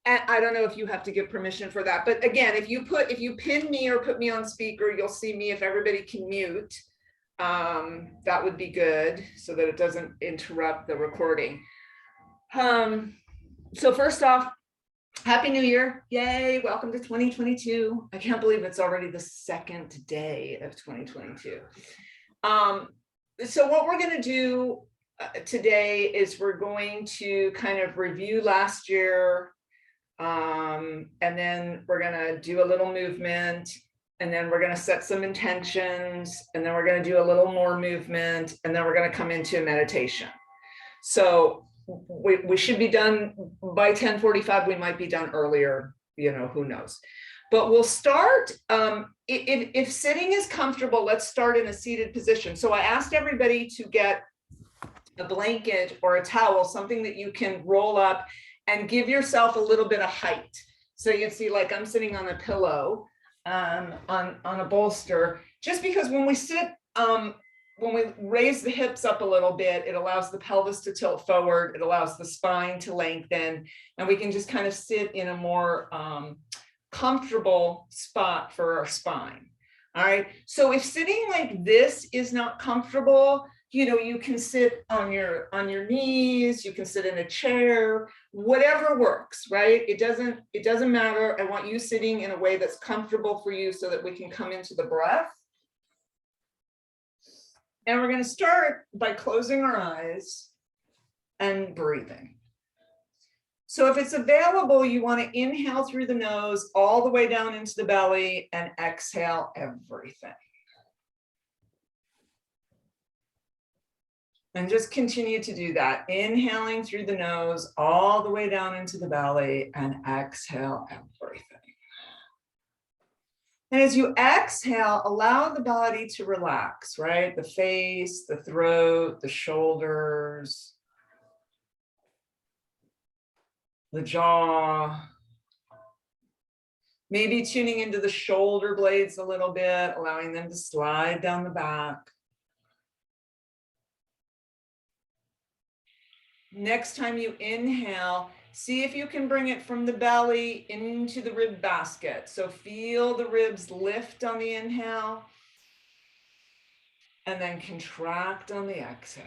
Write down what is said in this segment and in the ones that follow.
And I don't know if you have to give permission for that, but again, if you pin me or put me on speaker, you'll see me. If everybody can mute, that would be good so that it doesn't interrupt the recording. So first off, Happy New Year. Yay, welcome to 2022. I can't believe it's already the second day of 2022. So what we're going to do today is we're going to kind of review last year, and then we're going to do a little movement, and then we're going to set some intentions, and then we're going to do a little more movement, and then we're going to come into a meditation. So we should be done by 10:45. We might be done earlier, who knows. But we'll start, if sitting is comfortable, let's start in a seated position. So I asked everybody to get a blanket or a towel, something that you can roll up and give yourself a little bit of height. So you can see, like, I'm sitting on a pillow, on a bolster, just because when we sit, when we raise the hips up a little bit, it allows the pelvis to tilt forward, it allows the spine to lengthen, and we can just kind of sit in a more comfortable spot for our spine. All right, so if sitting like this is not comfortable, you can sit on your knees, you can sit in a chair, whatever works, right? It doesn't matter. I want you sitting in a way that's comfortable for you so that we can come into the breath. And we're going to start by closing our eyes and breathing. So if it's available, you want to inhale through the nose all the way down into the belly and exhale everything. And just continue to do that. Inhaling through the nose all the way down into the belly and exhale everything. And as you exhale, allow the body to relax, right? The face, the throat, the shoulders, the jaw. Maybe tuning into the shoulder blades a little bit, allowing them to slide down the back. Next time you inhale, see if you can bring it from the belly into the rib basket. So feel the ribs lift on the inhale and then contract on the exhale.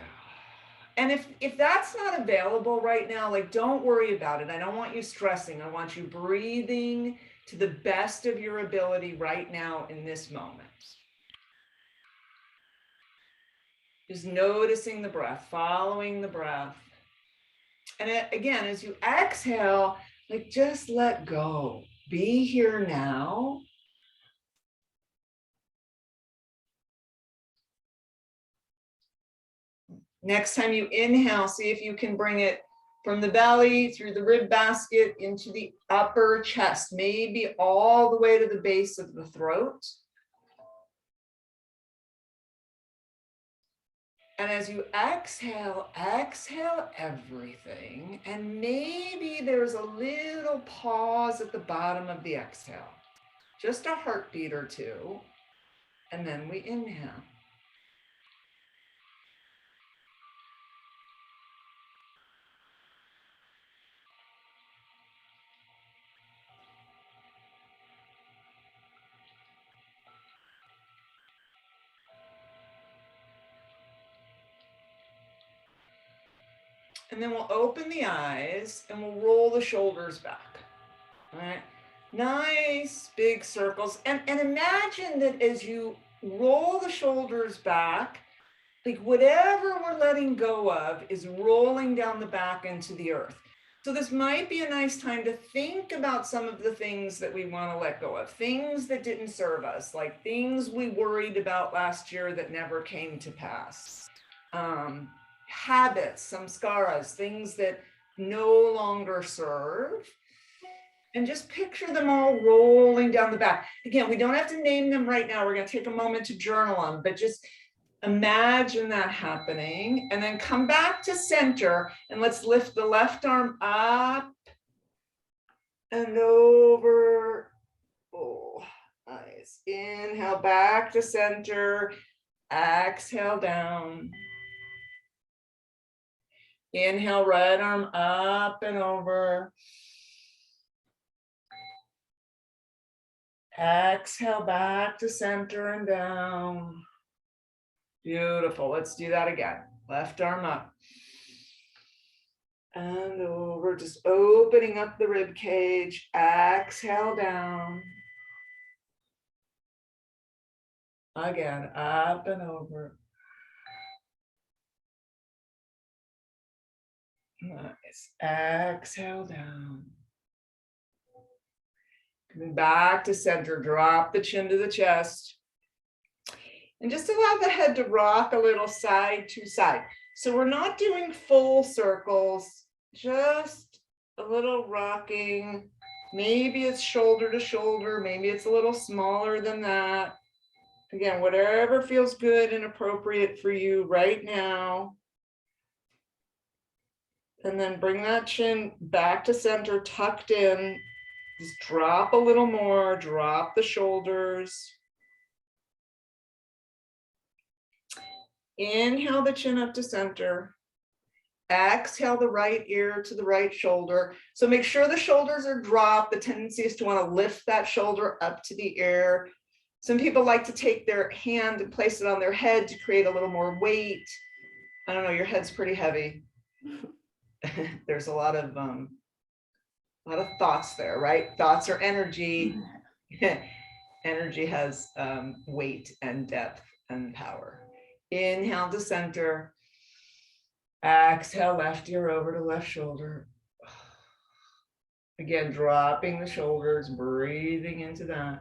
And if that's not available right now, like, don't worry about it. I don't want you stressing. I want you breathing to the best of your ability right now in this moment. Just noticing the breath, following the breath. And again, as you exhale, like, just let go. Be here now. Next time you inhale, see if you can bring it from the belly through the rib basket into the upper chest, maybe all the way to the base of the throat. And as you exhale, exhale everything. And maybe there's a little pause at the bottom of the exhale. Just a heartbeat or two. And then we inhale. And then we'll open the eyes and we'll roll the shoulders back. All right, nice big circles. And imagine that as you roll the shoulders back, like, whatever we're letting go of is rolling down the back into the earth. So this might be a nice time to think about some of the things that we want to let go of, things that didn't serve us, like things we worried about last year that never came to pass. Habits, samskaras, things that no longer serve. And just picture them all rolling down the back. Again, we don't have to name them right now. We're going to take a moment to journal them, but just imagine that happening. And then come back to center and let's lift the left arm up and over. Oh, nice. Inhale back to center. Exhale down. Inhale, right arm up and over. Exhale back to center and down. Beautiful. Let's do that again. Left arm up. And over, just opening up the rib cage. Exhale down. Again, up and over. Nice. Exhale down. Coming back to center, drop the chin to the chest. And just allow the head to rock a little side to side. So we're not doing full circles, just a little rocking. Maybe it's shoulder to shoulder, maybe it's a little smaller than that. Again, whatever feels good and appropriate for you right now. And then bring that chin back to center, tucked in. Just drop a little more, drop the shoulders. Inhale the chin up to center. Exhale the right ear to the right shoulder. So make sure the shoulders are dropped. The tendency is to want to lift that shoulder up to the ear. Some people like to take their hand and place it on their head to create a little more weight. I don't know, your head's pretty heavy. There's a lot of thoughts there, right? Thoughts are energy. Energy has weight and depth and power. Inhale to center. Exhale, left ear over to left shoulder. Again, dropping the shoulders, breathing into that.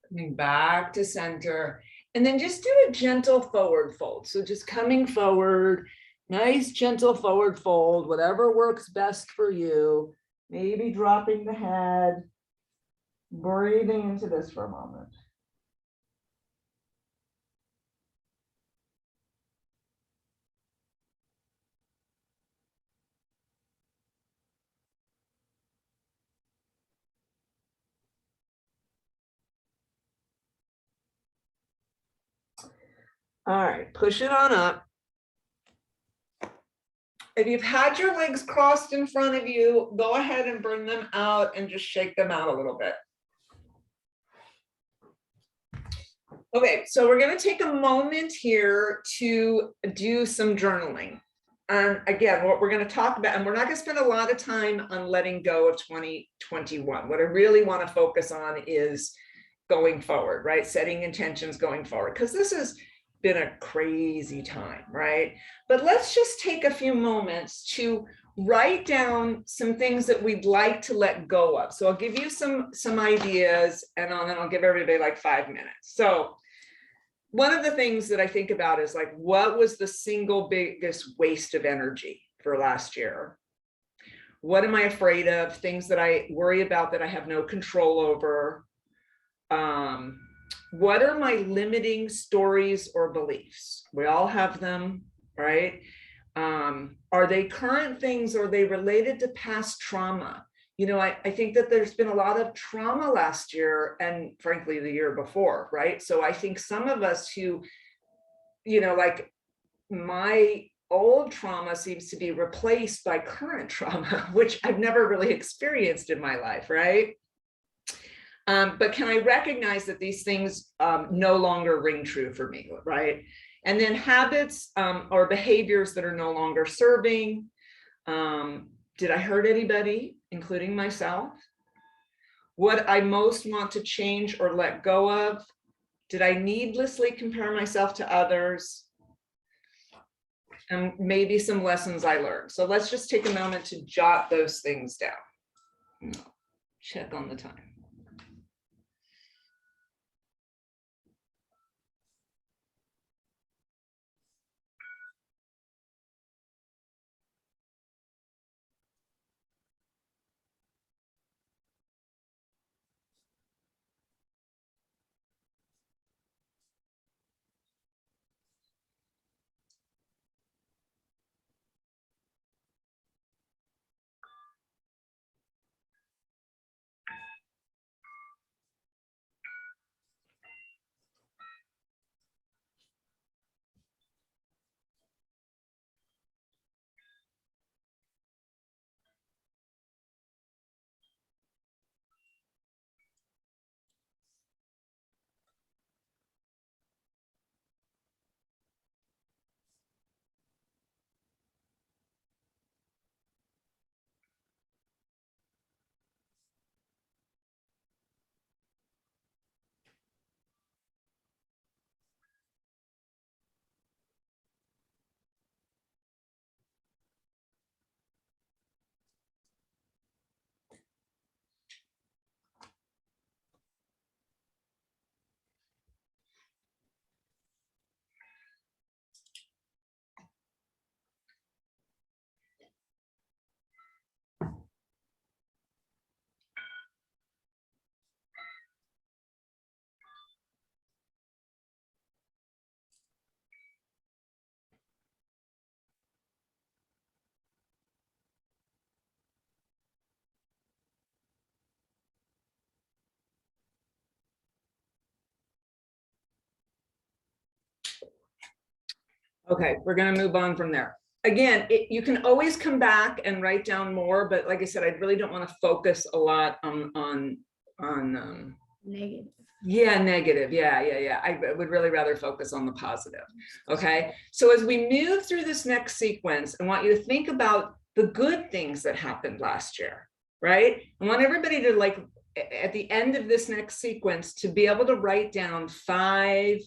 Coming back to center. And then just do a gentle forward fold. So just coming forward, nice gentle forward fold, whatever works best for you. Maybe dropping the head, breathing into this for a moment. All right, push it on up. If you've had your legs crossed in front of you, go ahead and bring them out and just shake them out a little bit. Okay, so we're going to take a moment here to do some journaling. And again, what we're going to talk about, and we're not going to spend a lot of time on letting go of 2021. What I really want to focus on is going forward, right? Setting intentions going forward, because this has been a crazy time, right? But let's just take a few moments to write down some things that we'd like to let go of. So I'll give you some ideas, and then I'll give everybody like 5 minutes. So one of the things that I think about is like, what was the single biggest waste of energy for last year? What am I afraid of? Things that I worry about that I have no control over. What are my limiting stories or beliefs? We all have them, right? Are they current things, or are they related to past trauma? You know, I think that there's been a lot of trauma last year and frankly the year before, right? So I think some of us who, you know, like my old trauma seems to be replaced by current trauma, which I've never really experienced in my life, right? But can I recognize that these things no longer ring true for me, right? And then habits or behaviors that are no longer serving. Did I hurt anybody, including myself? What I most want to change or let go of? Did I needlessly compare myself to others? And maybe some lessons I learned. So let's just take a moment to jot those things down. Check on the time. Okay, we're going to move on from there. Again, you can always come back and write down more, but like I said, I really don't want to focus a lot on Negative. yeah, negative. Yeah. I would really rather focus on the positive. Okay. So as we move through this next sequence, I want you to think about the good things that happened last year, right? I want everybody to, like, at the end of this next sequence, to be able to write down 5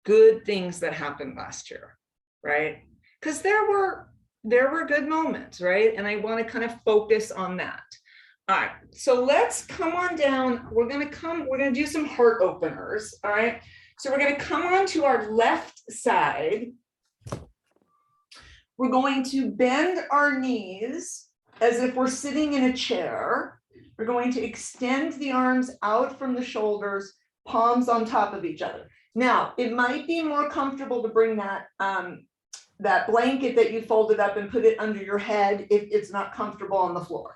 good things that happened last year, right? Because there were good moments, right? And I want to kind of focus on that. All right, so let's come on down. We're gonna do some heart openers. All right, so we're gonna come on to our left side. We're going to bend our knees as if we're sitting in a chair. We're going to extend the arms out from the shoulders, palms on top of each other. Now, it might be more comfortable to bring that that blanket that you folded up and put it under your head if it's not comfortable on the floor.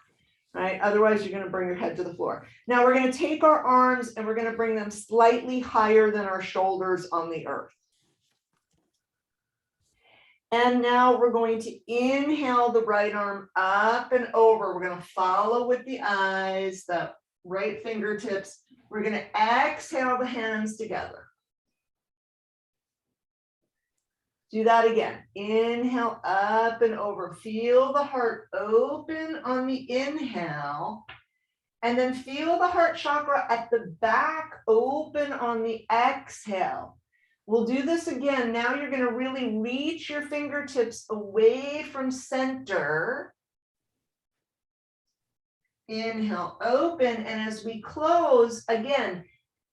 Right? Otherwise, you're going to bring your head to the floor. Now we're going to take our arms and we're going to bring them slightly higher than our shoulders on the earth. And now we're going to inhale the right arm up and over. We're going to follow with the eyes, the right fingertips. We're going to exhale the hands together. Do that again. Inhale up and over. Feel the heart open on the inhale. And then feel the heart chakra at the back open on the exhale. We'll do this again. Now you're going to really reach your fingertips away from center. Inhale, open. And as we close, again,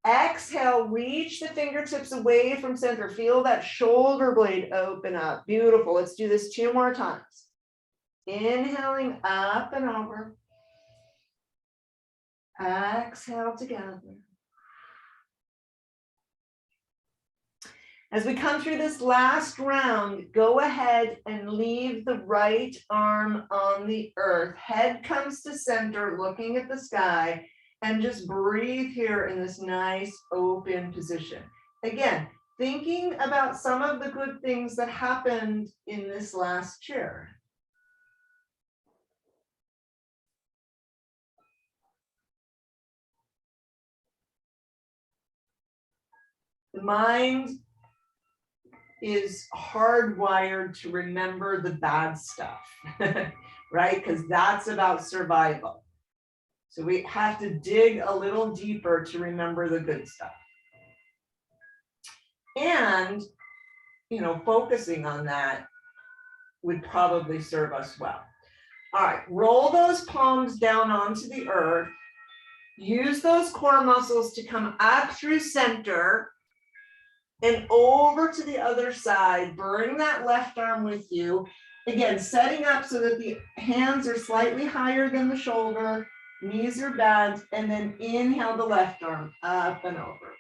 exhale, reach the fingertips away from center. Feel that shoulder blade open up. Beautiful. Let's do this 2 more times. Inhaling up and over. Exhale together. As we come through this last round, go ahead and leave the right arm on the earth. Head comes to center, looking at the sky, and just breathe here in this nice open position. Again, thinking about some of the good things that happened in this last year. The mind is hardwired to remember the bad stuff, right? Because that's about survival. So we have to dig a little deeper to remember the good stuff. And, you know, focusing on that would probably serve us well. All right, roll those palms down onto the earth. Use those core muscles to come up through center and over to the other side. Bring that left arm with you. Again, setting up so that the hands are slightly higher than the shoulder, knees are bent, and then inhale the left arm up and over.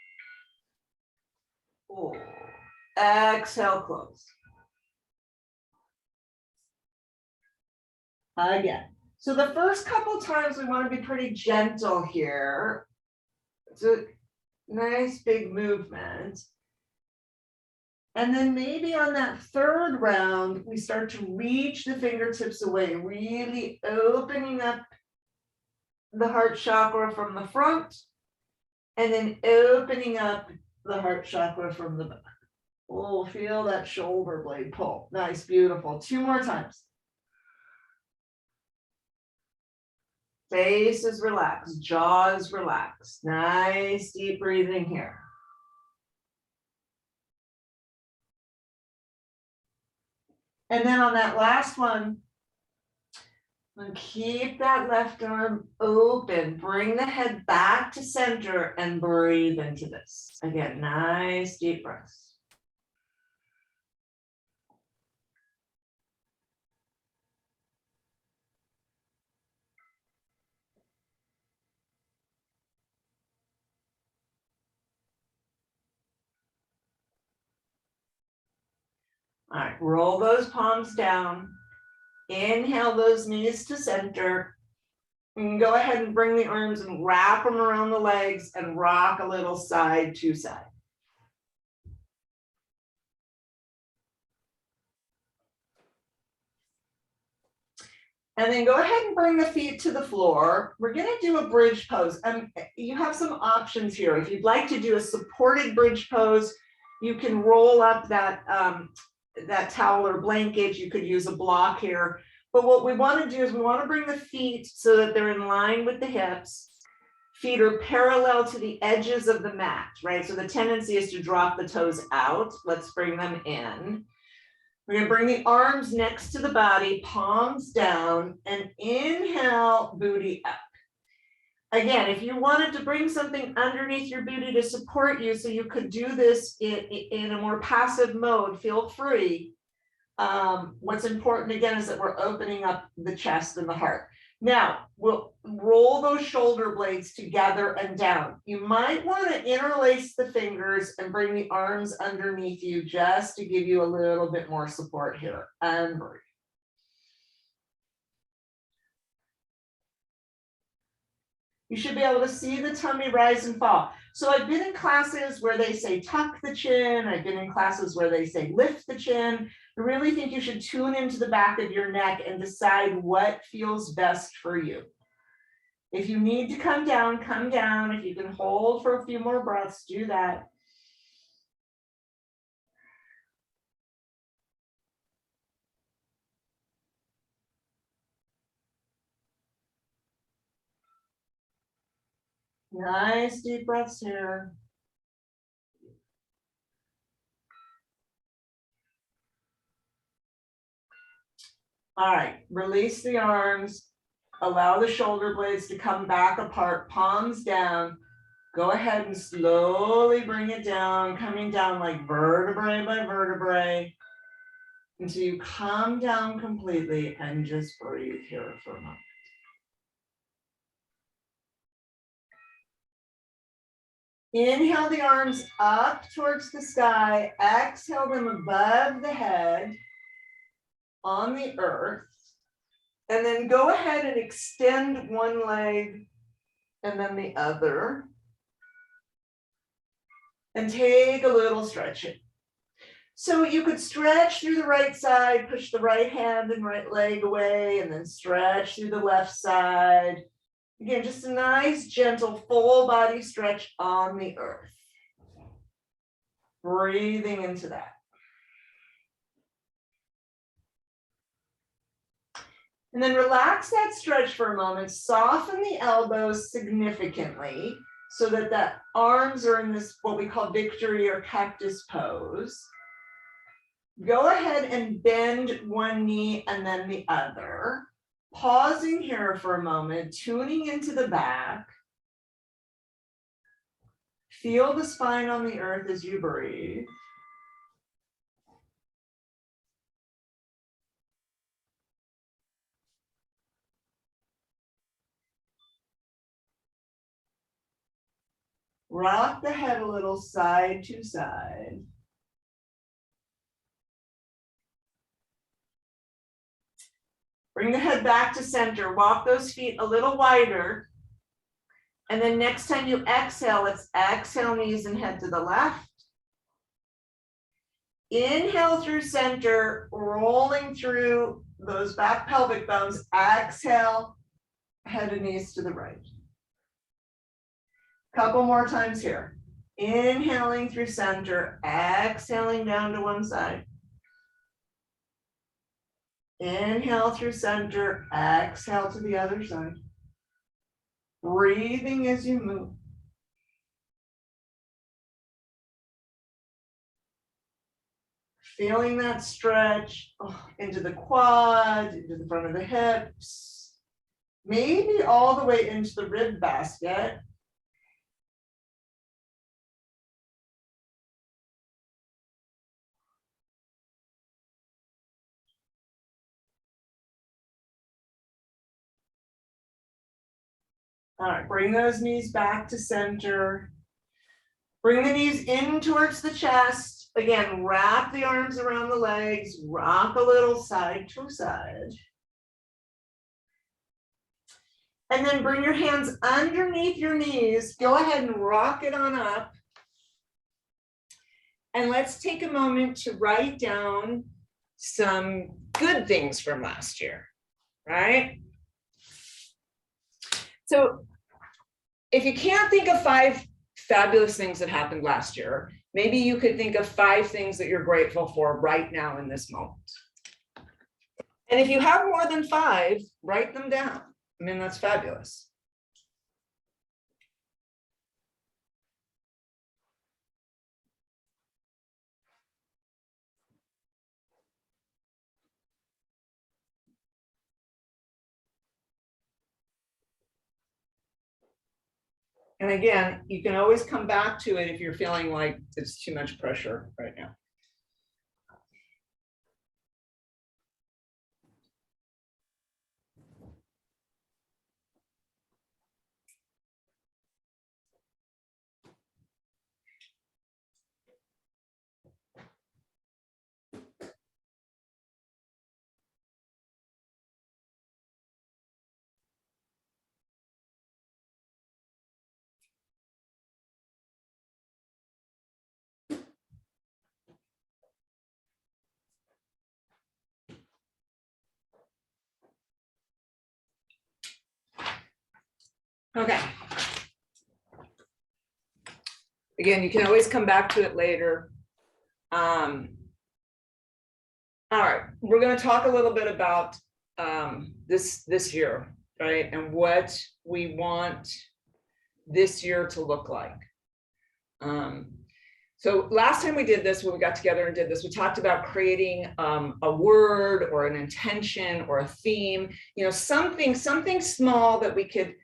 Oh. Exhale, close. Again. So the first couple times we want to be pretty gentle here. It's a nice big movement. And then maybe on that 3rd round, we start to reach the fingertips away, really opening up the heart chakra from the front, and then opening up the heart chakra from the back. Oh, feel that shoulder blade pull. Nice, beautiful. 2 more times. Face is relaxed, jaw is relaxed. Nice, deep breathing here. And then on that last one, keep that left arm open. Bring the head back to center and breathe into this. Again, nice deep breaths. All right, roll those palms down. Inhale those knees to center. And go ahead and bring the arms and wrap them around the legs and rock a little side to side. And then go ahead and bring the feet to the floor. We're going to do a bridge pose. You have some options here. If you'd like to do a supported bridge pose, you can roll up that, that towel or blanket. You could use a block here. But what we want to do is we want to bring the feet so that they're in line with the hips. Feet are parallel to the edges of the mat, right? So the tendency is to drop the toes out. Let's bring them in. We're going to bring the arms next to the body, palms down, and inhale, booty up. Again, if you wanted to bring something underneath your booty to support you so you could do this in a more passive mode, feel free. What's important again is that we're opening up the chest and the heart. Now, we'll roll those shoulder blades together and down. You might want to interlace the fingers and bring the arms underneath you just to give you a little bit more support here. And breathe. You should be able to see the tummy rise and fall. So I've been in classes where they say tuck the chin. I've been in classes where they say lift the chin. I really think you should tune into the back of your neck and decide what feels best for you. If you need to come down, come down. If you can hold for a few more breaths, do that. Nice deep breaths here. All right, release the arms. Allow the shoulder blades to come back apart, palms down. Go ahead and slowly bring it down, coming down like vertebrae by vertebrae until you calm down completely and just breathe here for a moment. Inhale the arms up towards the sky, exhale them above the head on the earth, and then go ahead and extend one leg and then the other. And take a little stretching. So you could stretch through the right side, push the right hand and right leg away, and then stretch through the left side. Again, just a nice, gentle, full body stretch on the earth. Breathing into that. And then relax that stretch for a moment. Soften the elbows significantly so that the arms are in this, what we call victory or cactus pose. Go ahead and bend one knee and then the other. Pausing here for a moment, tuning into the back. Feel the spine on the earth as you breathe. Rock the head a little side to side. Bring the head back to center. Walk those feet a little wider. And then next time you exhale, let's exhale knees and head to the left. Inhale through center, rolling through those back pelvic bones. Exhale, head and knees to the right. Couple more times here. Inhaling through center, exhaling down to one side. Inhale through center, exhale to the other side. Breathing as you move. Feeling that stretch into the quad, into the front of the hips, maybe all the way into the rib basket. All right, bring those knees back to center. Bring the knees in towards the chest. Again, wrap the arms around the legs, rock a little side to side. And then bring your hands underneath your knees. Go ahead and rock it on up. And let's take a moment to write down some good things from last year. right? So if you can't think of 5 fabulous things that happened last year, maybe you could think of 5 things that you're grateful for right now in this moment. And if you have more than 5, write them down. I mean, that's fabulous. And again, you can always come back to it if you're feeling like it's too much pressure right now. Okay. Again, you can always come back to it later. All right, we're going to talk a little bit about this year, right? And what we want this year to look like. So last time we did this, when we got together and did this, we talked about creating a word or an intention or a theme, you know, something small that we could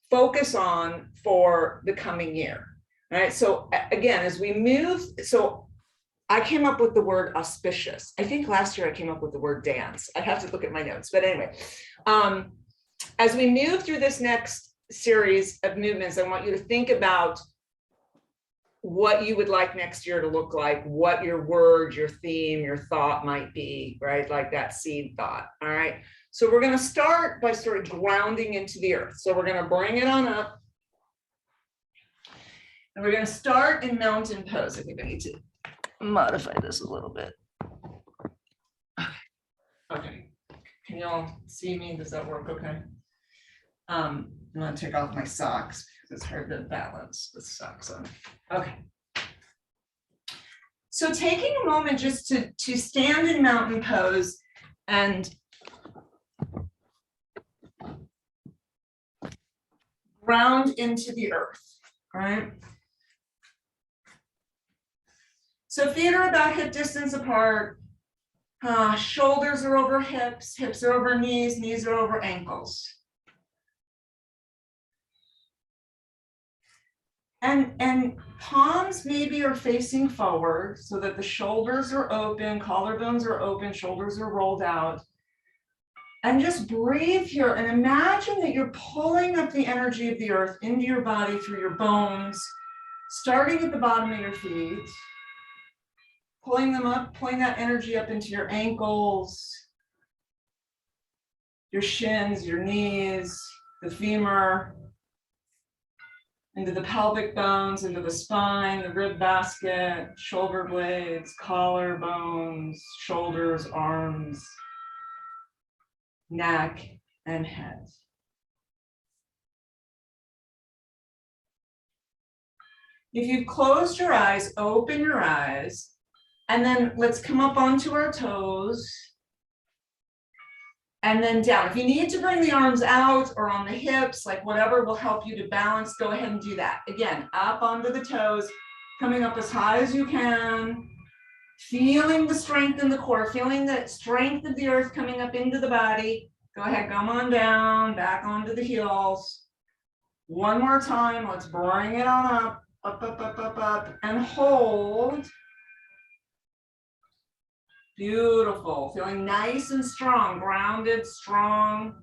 focus on for the coming year. All right. So again, as we move, so I came up with the word auspicious. I think last year I came up with the word dance. I have to look at my notes, but anyway, as we move through this next series of movements, I want you to think about what you would like next year to look like, what your word, your theme, your thought might be, right? Like that seed thought. All right. So we're going to start by sort of grounding into the earth. So we're going to bring it on up. And we're going to start in mountain pose. I think I need to modify this a little bit. Okay. Can y'all see me? Does that work okay? I'm going to take off my socks because it's hard to balance with socks on. Okay. So taking a moment just to stand in mountain pose and ground into the earth, right? So feet are about hip distance apart. Shoulders are over hips, hips are over knees, knees are over ankles. And palms maybe are facing forward so that the shoulders are open, collarbones are open, shoulders are rolled out. And just breathe here and imagine that you're pulling up the energy of the earth into your body through your bones, starting at the bottom of your feet, pulling them up, pulling that energy up into your ankles, your shins, your knees, the femur, into the pelvic bones, into the spine, the rib basket, shoulder blades, collar bones, shoulders, arms, neck, and head. If you've closed your eyes, open your eyes, and then let's come up onto our toes. And then down. If you need to bring the arms out or on the hips, like whatever will help you to balance, go ahead and do that. Again, up onto the toes, coming up as high as you can, feeling the strength in the core, feeling that strength of the earth coming up into the body. Go ahead, come on down, back onto the heels. One more time, let's bring it on up, up, up, up, up, up, and hold. Beautiful, feeling nice and strong, grounded, strong.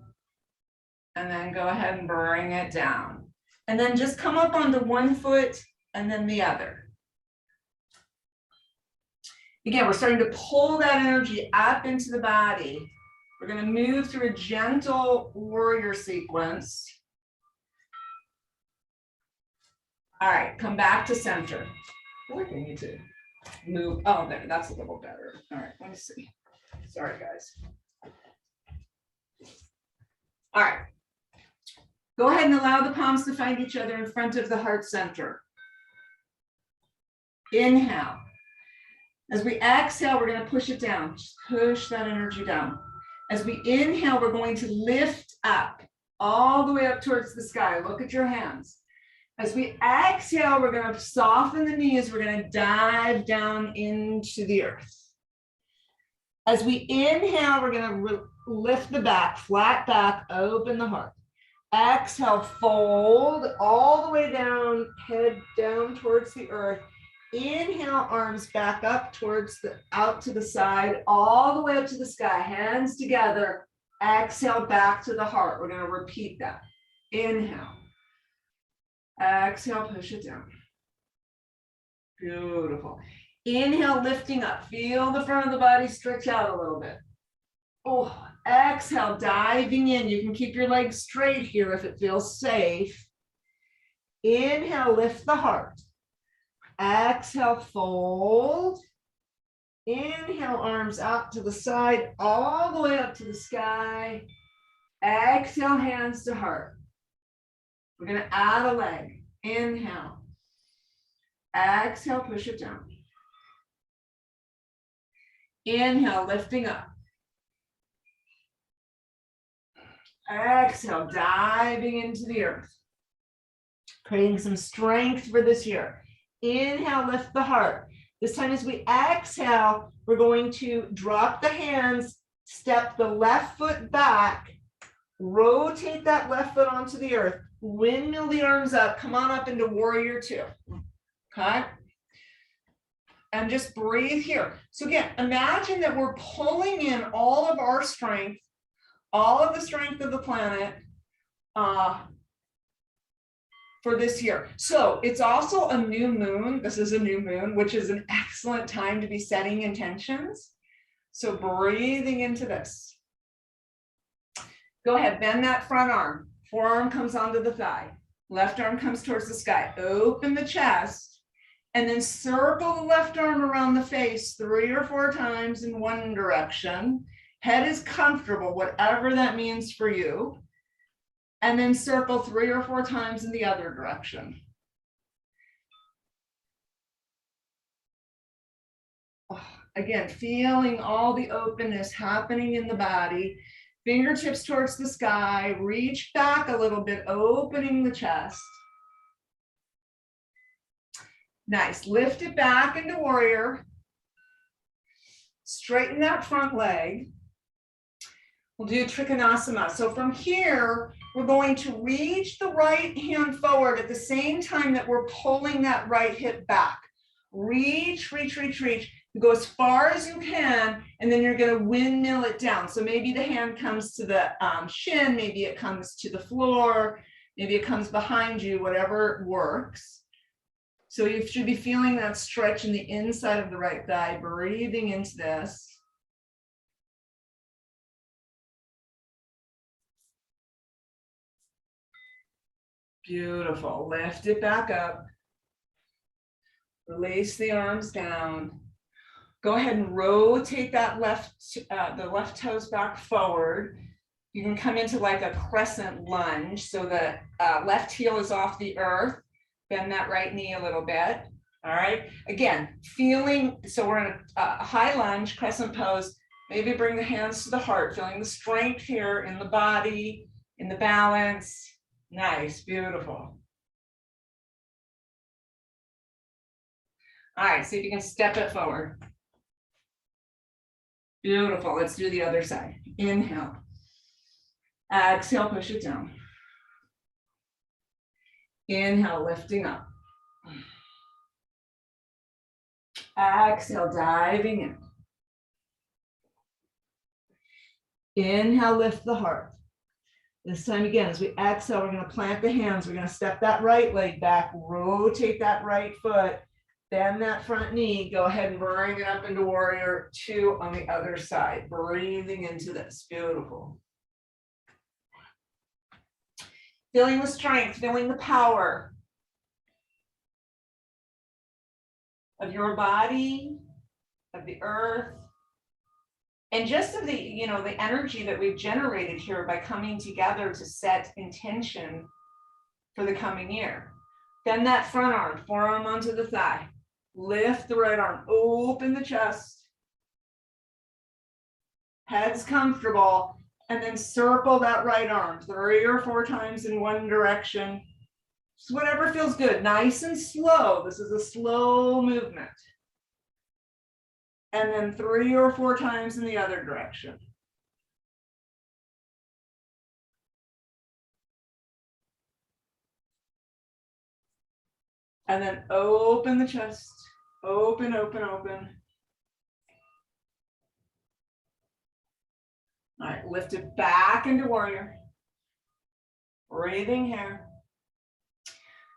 And then go ahead and bring it down. And then just come up onto one foot and then the other. Again, we're starting to pull that energy up into the body. We're going to move through a gentle warrior sequence. All right, come back to center. I feel like I need to move. Oh, there, that's a little better. All right, let me see. Sorry, guys. All right. Go ahead and allow the palms to find each other in front of the heart center. Inhale. As we exhale, we're going to push it down. Just push that energy down. As we inhale, we're going to lift up all the way up towards the sky. Look at your hands. As we exhale, we're going to soften the knees. We're going to dive down into the earth. As we inhale, we're going to lift the back, flat back, open the heart. Exhale, fold all the way down, head down towards the earth. Inhale, arms back up towards the, out to the side, all the way up to the sky, hands together. Exhale, back to the heart. We're going to repeat that. Inhale. Exhale, push it down. Beautiful. Inhale, lifting up. Feel the front of the body stretch out a little bit. Oh, exhale, diving in. You can keep your legs straight here if it feels safe. Inhale, lift the heart. Exhale, fold. Inhale, arms out to the side, all the way up to the sky. Exhale, hands to heart. We're going to add a leg. Inhale. Exhale, push it down. Inhale, lifting up. Exhale, diving into the earth. Creating some strength for this year. Inhale, lift the heart. This time as we exhale, we're going to drop the hands, step the left foot back, rotate that left foot onto the earth, windmill the arms up, come on up into warrior two. Okay? And just breathe here. So again, imagine that we're pulling in all of our strength, all of the strength of the planet, for this year. So it's also a new moon. This is a new moon, which is an excellent time to be setting intentions. So breathing into this. Go ahead, bend that front arm. Forearm comes onto the thigh. Left arm comes towards the sky. Open the chest and then circle the left arm around the face 3 or 4 times in one direction. Head is comfortable, whatever that means for you. And then circle 3 or 4 times in the other direction. Oh, again, feeling all the openness happening in the body. Fingertips towards the sky, reach back a little bit, opening the chest. Nice, lift it back into warrior. Straighten that front leg. We'll do Trikonasana. So from here, we're going to reach the right hand forward at the same time that we're pulling that right hip back. Reach, reach, reach, reach. Go as far as you can, and then you're going to windmill it down. So maybe the hand comes to the shin, maybe it comes to the floor, maybe it comes behind you, whatever works. So you should be feeling that stretch in the inside of the right thigh, breathing into this. Beautiful. Lift it back up. Release the arms down. Go ahead and rotate that the left toes back forward. You can come into like a crescent lunge so the left heel is off the earth. Bend that right knee a little bit. All right. Again, feeling, so we're in a high lunge, crescent pose. Maybe bring the hands to the heart, feeling the strength here in the body, in the balance. Nice, beautiful. All right, see if you can step it forward. Beautiful, let's do the other side. Inhale. Exhale, push it down. Inhale, lifting up. Exhale, diving in. Inhale, lift the heart. This time again, as we exhale, we're going to plant the hands. We're going to step that right leg back, rotate that right foot, bend that front knee. Go ahead and bring it up into warrior two on the other side. Breathing into this. Beautiful. Feeling the strength, feeling the power of your body, of the earth, And just of the, the energy that we've generated here by coming together to set intention for the coming year. Then that front arm, forearm onto the thigh, lift the right arm, open the chest, head's comfortable, and then circle that right arm 3 or 4 times in one direction. Just whatever feels good, nice and slow. This is a slow movement. And then 3 or 4 times in the other direction. And then open the chest, open, open, open. All right, lift it back into warrior. Breathing here.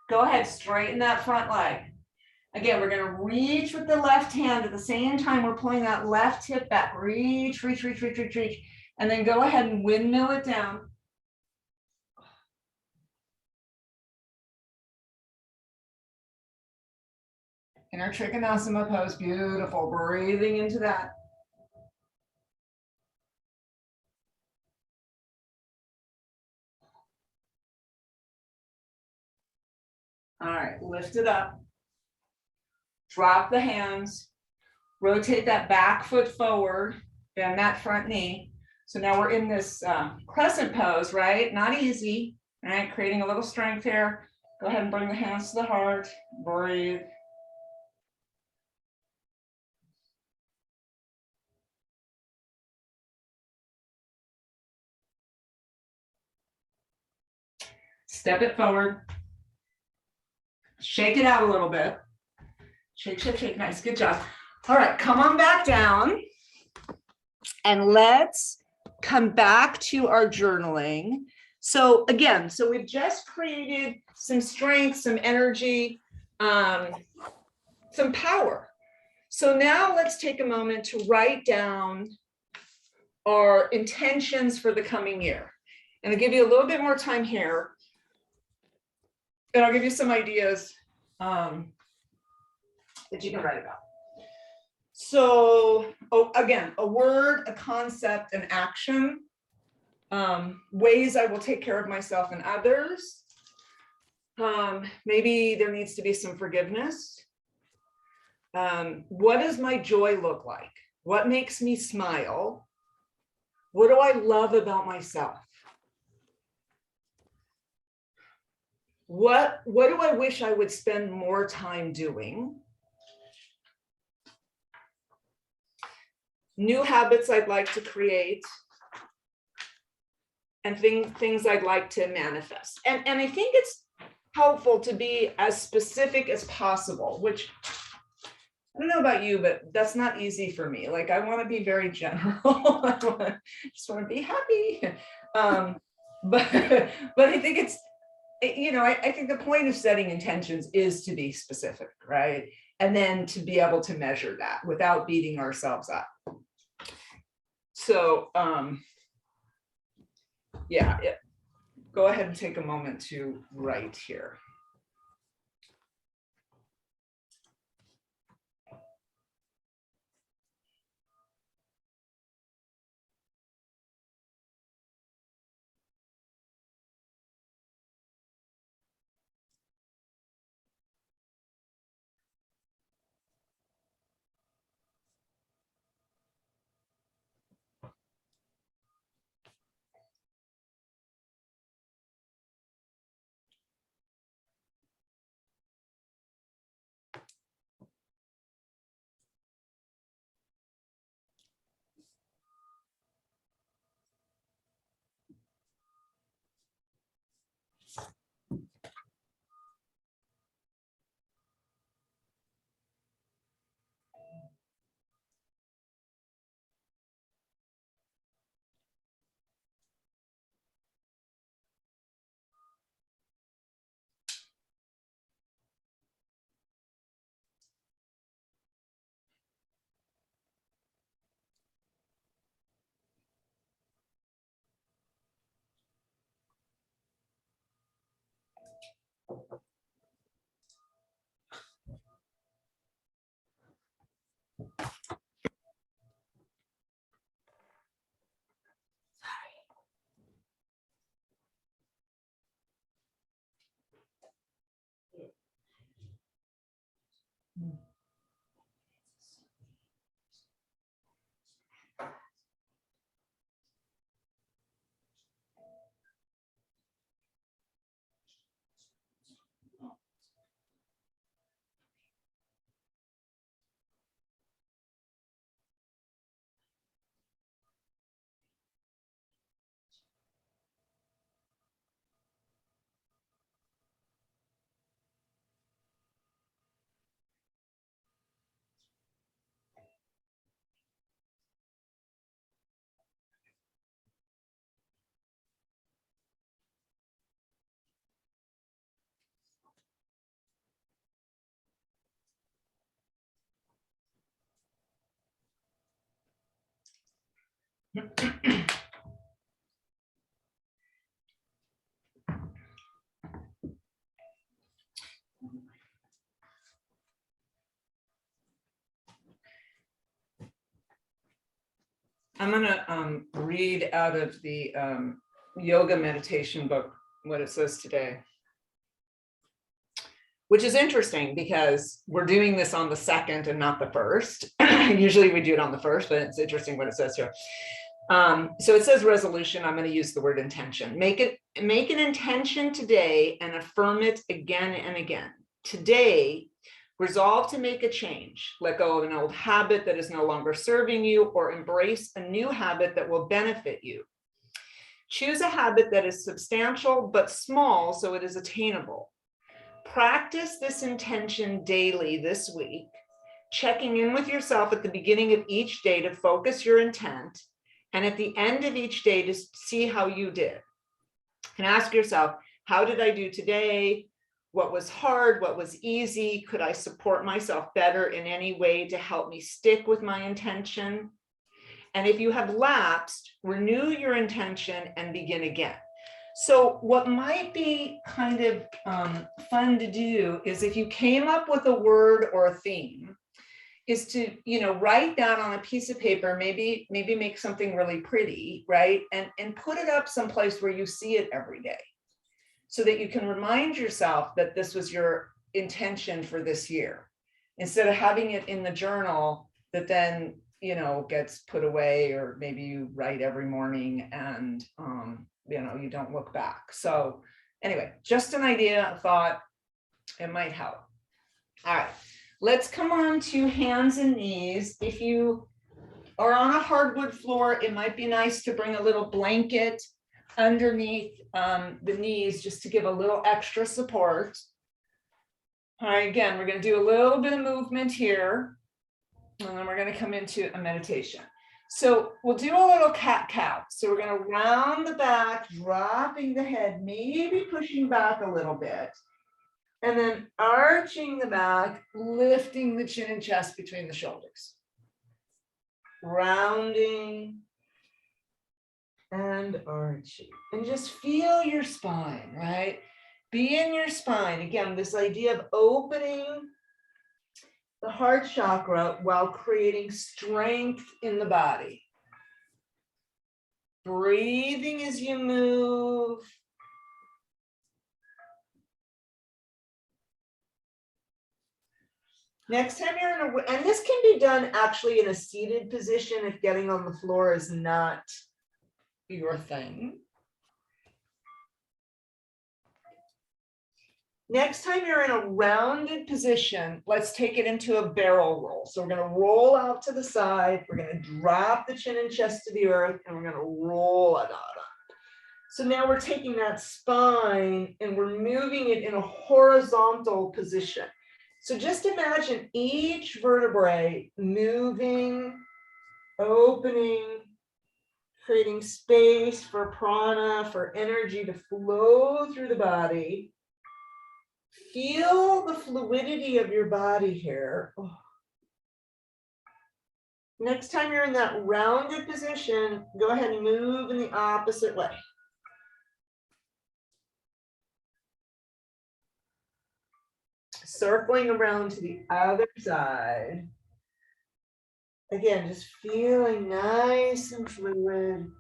Go ahead, straighten that front leg. Again, we're gonna reach with the left hand at the same time we're pulling that left hip back. Reach, reach, reach, reach, reach, reach. And then go ahead and windmill it down. Inner Trikonasana pose, beautiful. Breathing into that. All right, lift it up. Drop the hands. Rotate that back foot forward. Bend that front knee. So now we're in this crescent pose, right? Not easy, right? Creating a little strength here. Go ahead and bring the hands to the heart. Breathe. Step it forward. Shake it out a little bit. Shake, shake, shake. Nice, good job. All right, come on back down. And let's come back to our journaling. So again, we've just created some strength, some energy, some power. So now let's take a moment to write down our intentions for the coming year. And I'll give you a little bit more time here. And I'll give you some ideas that you can write about. So, again, a word, a concept, an action, ways I will take care of myself and others. Maybe there needs to be some forgiveness. What does my joy look like? What makes me smile? What do I love about myself? What do I wish I would spend more time doing? New habits I'd like to create, and things I'd like to manifest. And I think it's helpful to be as specific as possible, which I don't know about you, but that's not easy for me. Like, I want to be very general. I just want to be happy. But I think it's, I think the point of setting intentions is to be specific, right? And then to be able to measure that without beating ourselves up. So, go ahead and take a moment to write here. I'm gonna read out of the yoga meditation book what it says today, which is interesting because we're doing this on the 2nd and not the 1st. Usually we do it on the 1st, but it's interesting what it says here. So it says resolution. I'm going to use the word intention. Make an intention today and affirm it again and again. Today, resolve to make a change, let go of an old habit that is no longer serving you, or embrace a new habit that will benefit you. Choose a habit that is substantial but small so it is attainable. Practice this intention daily this week, checking in with yourself at the beginning of each day to focus your intent, and at the end of each day to see how you did. And ask yourself, how did I do today? What was hard? What was easy? Could I support myself better in any way to help me stick with my intention? And if you have lapsed, renew your intention and begin again. So what might be kind of fun to do is, if you came up with a word or a theme, is to, write down on a piece of paper, maybe make something really pretty, right? And put it up someplace where you see it every day, so that you can remind yourself that this was your intention for this year, instead of having it in the journal that then, gets put away, or maybe you write every morning and, you don't look back. So anyway, just an idea, a thought, it might help. All right, let's come on to hands and knees. If you are on a hardwood floor, it might be nice to bring a little blanket underneath the knees, just to give a little extra support. All right, again, we're going to do a little bit of movement here, and then we're going to come into a meditation. So we'll do a little cat-cow. So we're going to round the back, dropping the head, maybe pushing back a little bit, and then arching the back, lifting the chin and chest between the shoulders. Rounding and arching, and just feel your spine, right? Be in your spine. Again, this idea of opening the heart chakra while creating strength in the body. Breathing as you move. Next time you're in a, and this can be done actually in a seated position if getting on the floor is not your thing. Next time you're in a rounded position, let's take it into a barrel roll. So we're going to roll out to the side. We're going to drop the chin and chest to the earth, and we're going to roll it out. So now we're taking that spine and we're moving it in a horizontal position. So just imagine each vertebrae moving, opening, creating space for prana, for energy to flow through the body. Feel the fluidity of your body here. Oh. Next time you're in that rounded position, go ahead and move in the opposite way. Circling around to the other side. Again, just feeling nice and fluid.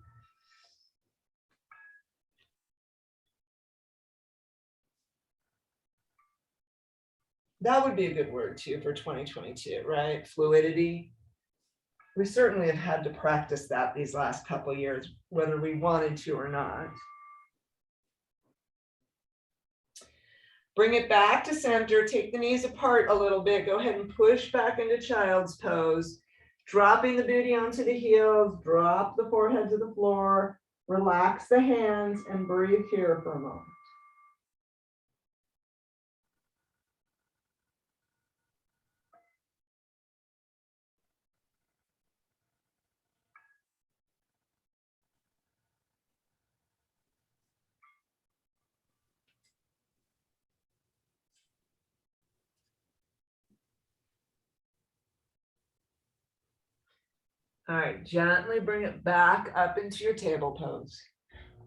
That would be a good word too for 2022, right? Fluidity. We certainly have had to practice that these last couple of years, whether we wanted to or not. Bring it back to center, take the knees apart a little bit, go ahead and push back into child's pose, dropping the booty onto the heels, drop the forehead to the floor, relax the hands, and breathe here for a moment. All right, gently bring it back up into your table pose.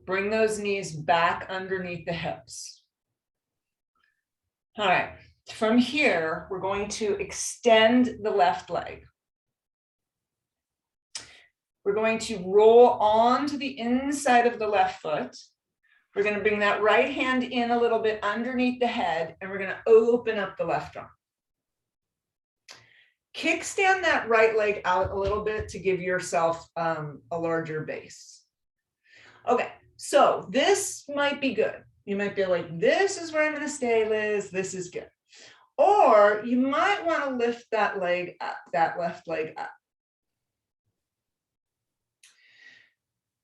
Bring those knees back underneath the hips. All right, from here, we're going to extend the left leg. We're going to roll onto the inside of the left foot. We're going to bring that right hand in a little bit underneath the head, and we're going to open up the left arm. Kickstand that right leg out a little bit to give yourself a larger base. Okay, so this might be good. You might be like, this is where I'm going to stay, Liz. This is good. Or you might want to lift that leg up, that left leg up.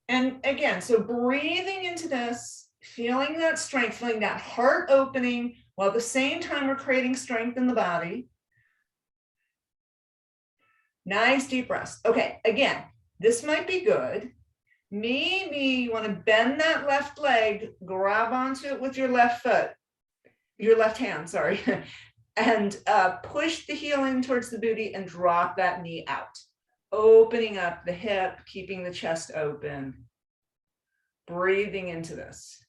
And again, so breathing into this, feeling that strength, feeling that heart opening, while at the same time we're creating strength in the body. Nice deep breaths. Okay, again, this might be good. Maybe you want to bend that left leg, grab onto it with your left foot, your left hand, sorry, and push the heel in towards the booty and drop that knee out. Opening up the hip, keeping the chest open. Breathing into this.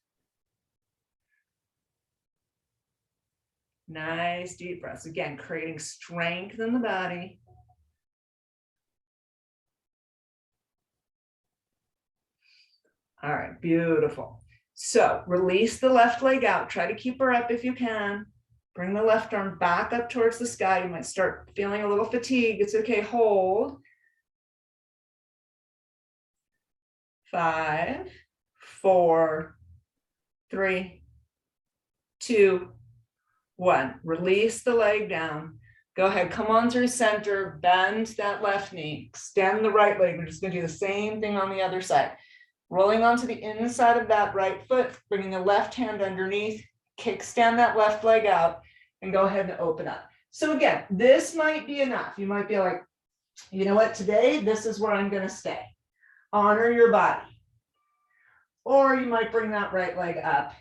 Nice deep breaths. Again, creating strength in the body. All right, beautiful. So release the left leg out. Try to keep her up if you can. Bring the left arm back up towards the sky. You might start feeling a little fatigue. It's okay, hold. 5, 4, 3, 2, 1. Release the leg down. Go ahead, come on through center, bend that left knee, extend the right leg. We're just going to do the same thing on the other side. Rolling onto the inside of that right foot, bringing the left hand underneath, kickstand that left leg out, and go ahead and open up. So again, this might be enough. You might be like, you know what, today, this is where I'm going to stay. Honor your body. Or you might bring that right leg up,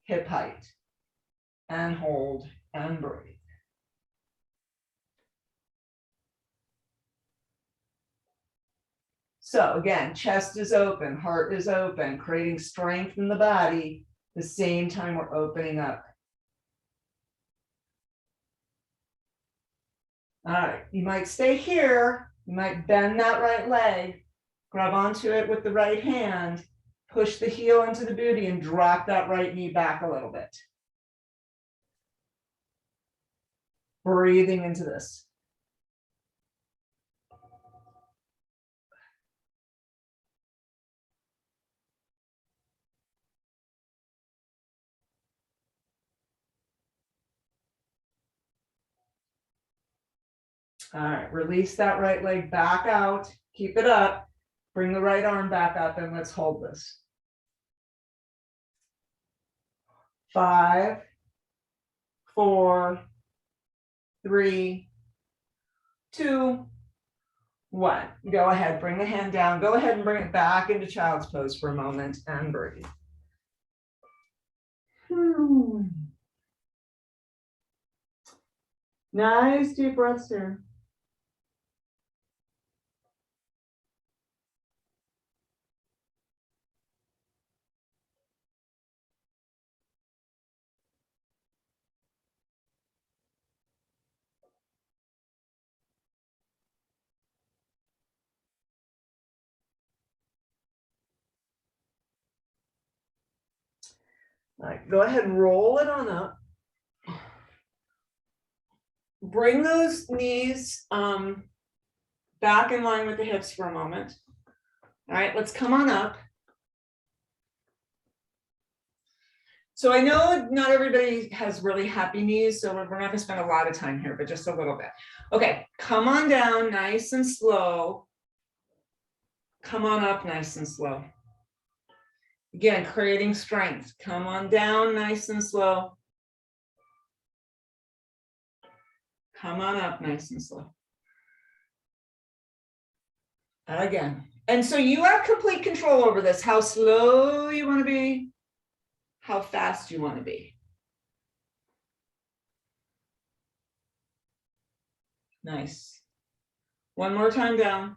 hip height, and hold and breathe. So again, chest is open, heart is open, creating strength in the body. At the same time, we're opening up. All right, you might stay here. You might bend that right leg, grab onto it with the right hand, push the heel into the booty and drop that right knee back a little bit. Breathing into this. All right, release that right leg back out, keep it up, bring the right arm back up, and let's hold this. 5, 4, 3, 2, 1. Go ahead, bring the hand down. Go ahead and bring it back into child's pose for a moment and breathe. Nice deep breaths here. All right, go ahead and roll it on up. Bring those knees back in line with the hips for a moment. All right, let's come on up. So I know not everybody has really happy knees, so we're not going to spend a lot of time here, but just a little bit. Okay, come on down nice and slow. Come on up nice and slow. Again, creating strength. Come on down nice and slow. Come on up nice and slow. Again. And so you have complete control over this, how slow you want to be, how fast you want to be. Nice. One more time down.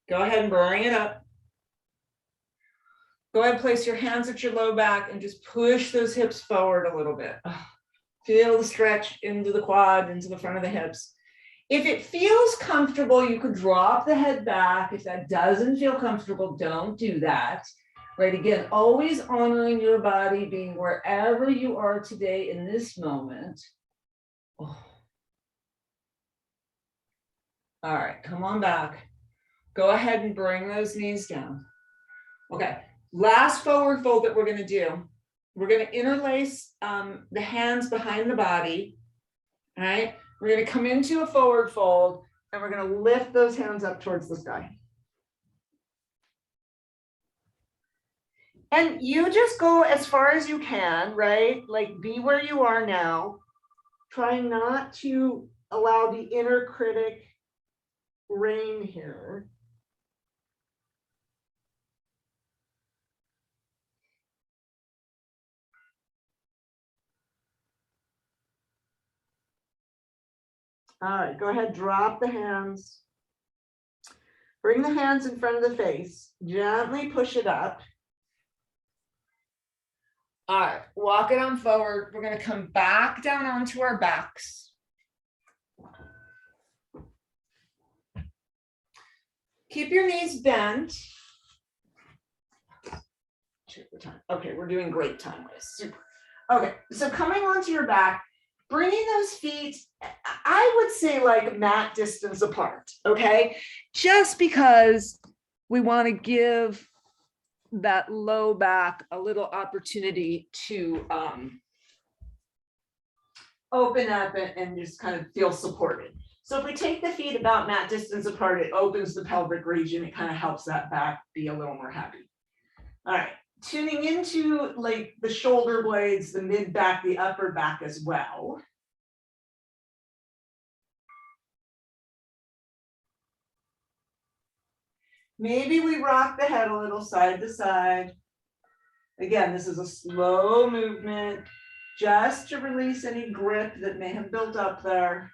Go ahead and bring it up. Go ahead and place your hands at your low back and just push those hips forward a little bit. Feel the stretch into the quad, into the front of the hips. If it feels comfortable, you could drop the head back. If that doesn't feel comfortable, don't do that. Right, again, always honoring your body, being wherever you are today in this moment. Oh. All right, come on back. Go ahead and bring those knees down. Okay, last forward fold that we're going to do. We're going to interlace the hands behind the body. All right, we're going to come into a forward fold and we're going to lift those hands up towards the sky. And you just go as far as you can, right? Like be where you are now. Try not to allow the inner critic reign here. All right, go ahead, drop the hands. Bring the hands in front of the face. Gently push it up. All right, walk it on forward. We're going to come back down onto our backs. Keep your knees bent. Check the time. Okay, we're doing great time-wise. Super. Okay, so coming onto your back, bringing those feet, I would say like mat distance apart, okay? Just because we want to give that low back a little opportunity to open up and just kind of feel supported. So if we take the feet about mat distance apart, it opens the pelvic region. It kind of helps that back be a little more happy. All right, tuning into like the shoulder blades, the mid back, the upper back as well. Maybe we rock the head a little side to side. Again, this is a slow movement just to release any grip that may have built up there.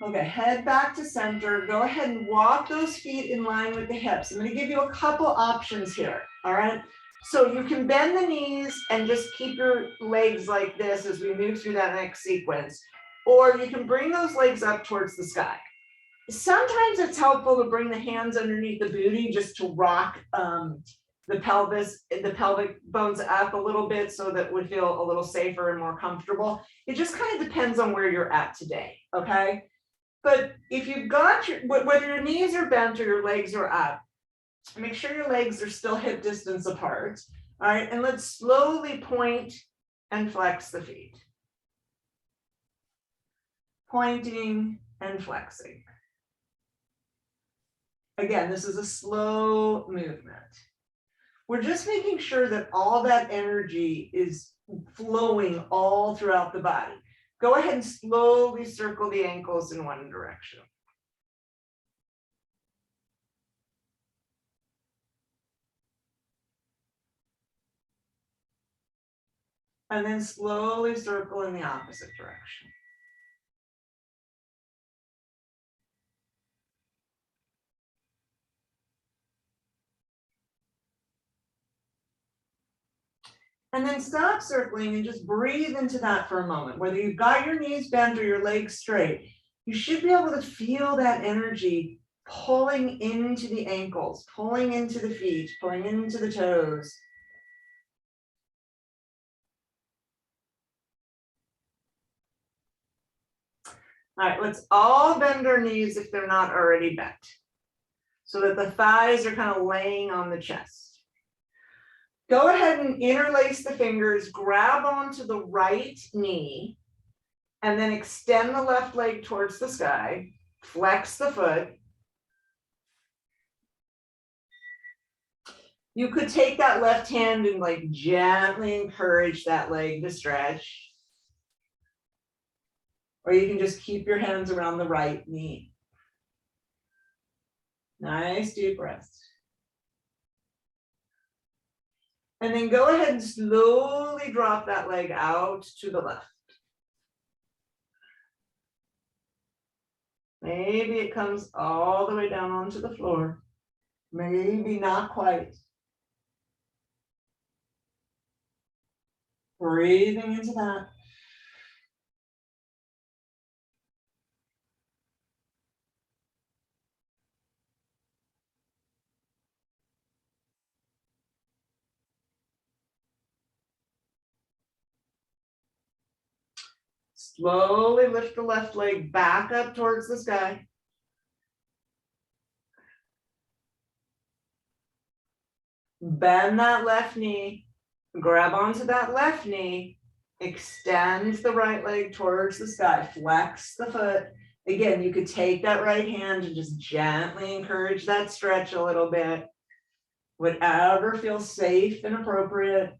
Okay, head back to center. Go ahead and walk those feet in line with the hips. I'm going to give you a couple options here. All right. So you can bend the knees and just keep your legs like this as we move through that next sequence. Or you can bring those legs up towards the sky. Sometimes it's helpful to bring the hands underneath the booty just to rock the pelvis, the pelvic bones up a little bit so that we feel a little safer and more comfortable. It just kind of depends on where you're at today, okay? But if you've got your, whether your knees are bent or your legs are up, make sure your legs are still hip distance apart, all right? And let's slowly point and flex the feet. Pointing and flexing. Again, this is a slow movement. We're just making sure that all that energy is flowing all throughout the body. Go ahead and slowly circle the ankles in one direction. And then slowly circle in the opposite direction. And then stop circling and just breathe into that for a moment. Whether you've got your knees bent or your legs straight, you should be able to feel that energy pulling into the ankles, pulling into the feet, pulling into the toes. All right, let's all bend our knees if they're not already bent, so that the thighs are kind of laying on the chest. Go ahead and interlace the fingers, grab onto the right knee, and then extend the left leg towards the sky, flex the foot. You could take that left hand and like gently encourage that leg to stretch. Or you can just keep your hands around the right knee. Nice deep breaths. And then go ahead and slowly drop that leg out to the left. Maybe it comes all the way down onto the floor. Maybe not quite. Breathing into that. Slowly lift the left leg back up towards the sky. Bend that left knee, grab onto that left knee, extend the right leg towards the sky, flex the foot. Again, you could take that right hand and just gently encourage that stretch a little bit. Whatever feels safe and appropriate.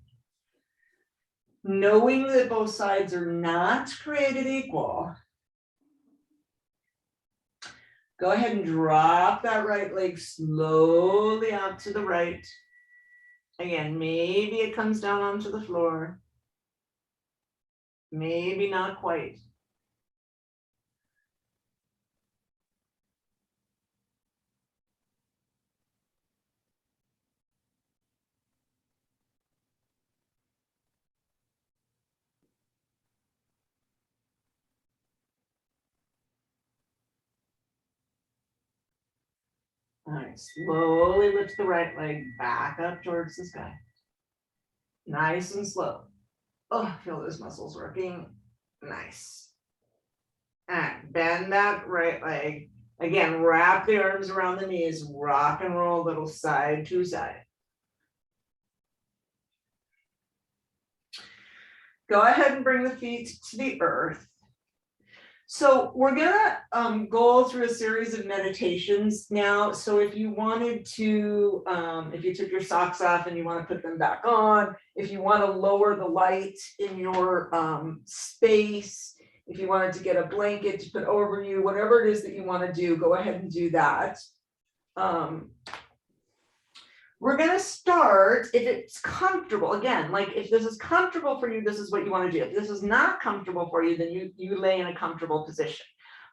Knowing that both sides are not created equal. Go ahead and drop that right leg slowly out to the right. Again, maybe it comes down onto the floor. Maybe not quite. All right, slowly lift the right leg back up towards the sky. Nice and slow. Oh, feel those muscles working. Nice. And bend that right leg. Again, wrap the arms around the knees, rock and roll a little side to side. Go ahead and bring the feet to the earth. So we're gonna go through a series of meditations now. So if you wanted to, if you took your socks off and you want to put them back on, if you want to lower the light in your space, if you wanted to get a blanket to put over you, whatever it is that you want to do, go ahead and do that. We're going to start, if it's comfortable, again, like if this is comfortable for you, this is what you want to do. If this is not comfortable for you, then you lay in a comfortable position.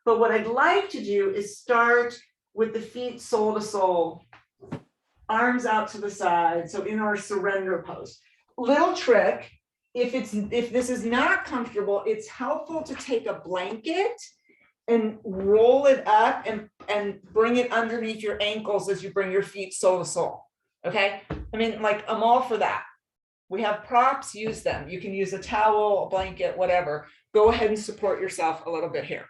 But what I'd like to do is start with the feet sole to sole, arms out to the side. So in our surrender pose. Little trick, if this is not comfortable, it's helpful to take a blanket and roll it up and bring it underneath your ankles as you bring your feet sole to sole. Okay, I mean, like, I'm all for that. We have props, use them. You can use a towel, a blanket, whatever. Go ahead and support yourself a little bit here.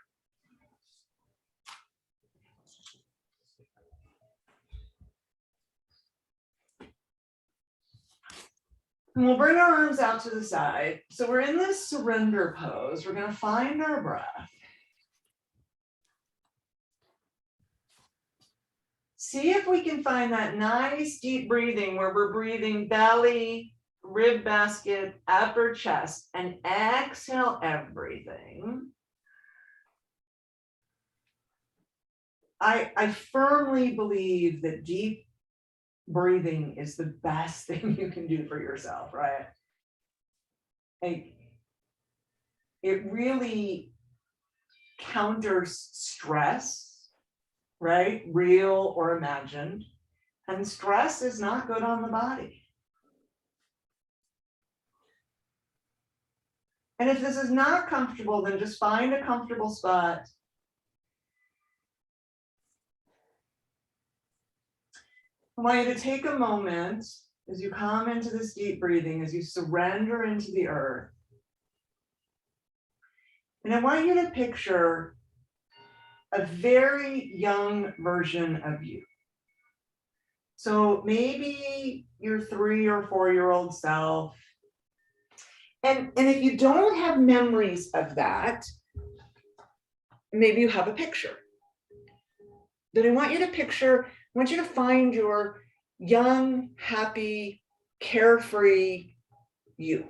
And we'll bring our arms out to the side. So we're in this surrender pose. We're going to find our breath. See if we can find that nice deep breathing where we're breathing belly, rib basket, upper chest, and exhale everything. I firmly believe that deep breathing is the best thing you can do for yourself, right? It really counters stress. Right? Real or imagined. And stress is not good on the body. And if this is not comfortable, then just find a comfortable spot. I want you to take a moment as you come into this deep breathing, as you surrender into the earth. And I want you to picture a very young version of you. So maybe your 3 or 4-year-old self. And if you don't have memories of that, maybe you have a picture. But I want you to picture, I want you to find your young, happy, carefree you.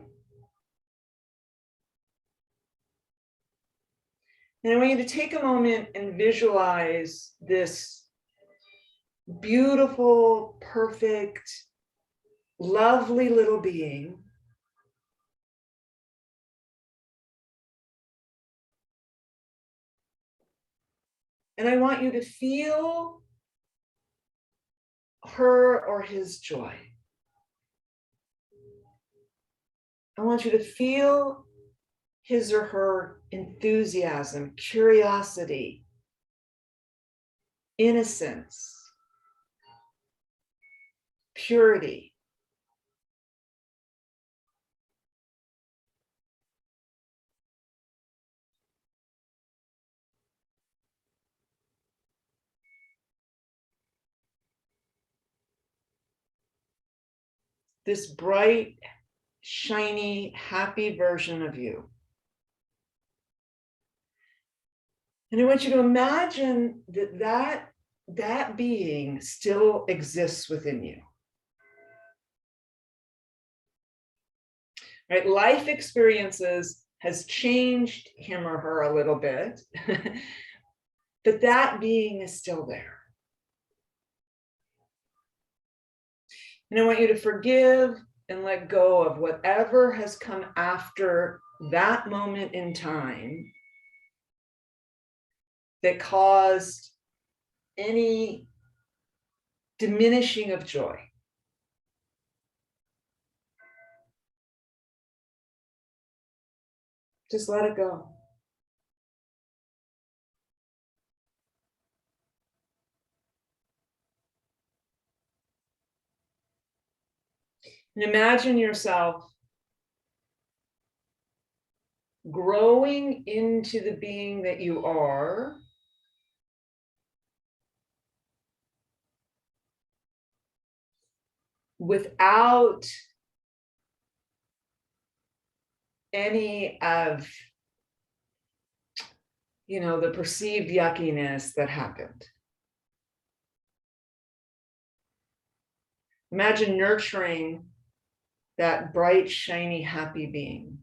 And I want you to take a moment and visualize this beautiful, perfect, lovely little being. And I want you to feel her or his joy. I want you to feel his or her enthusiasm, curiosity, innocence, purity. This bright, shiny, happy version of you. And I want you to imagine that being still exists within you. Right? Life experiences has changed him or her a little bit, but that being is still there. And I want you to forgive and let go of whatever has come after that moment in time that caused any diminishing of joy. Just let it go. And imagine yourself growing into the being that you are, without any of, the perceived yuckiness that happened. Imagine nurturing that bright, shiny, happy being.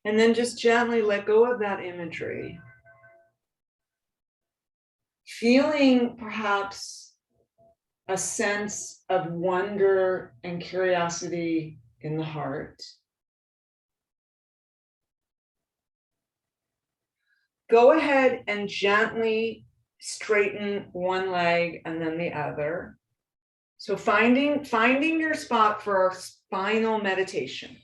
And then just gently let go of that imagery. Feeling perhaps a sense of wonder and curiosity in the heart. Go ahead and gently straighten one leg and then the other. So finding your spot for our spinal meditation.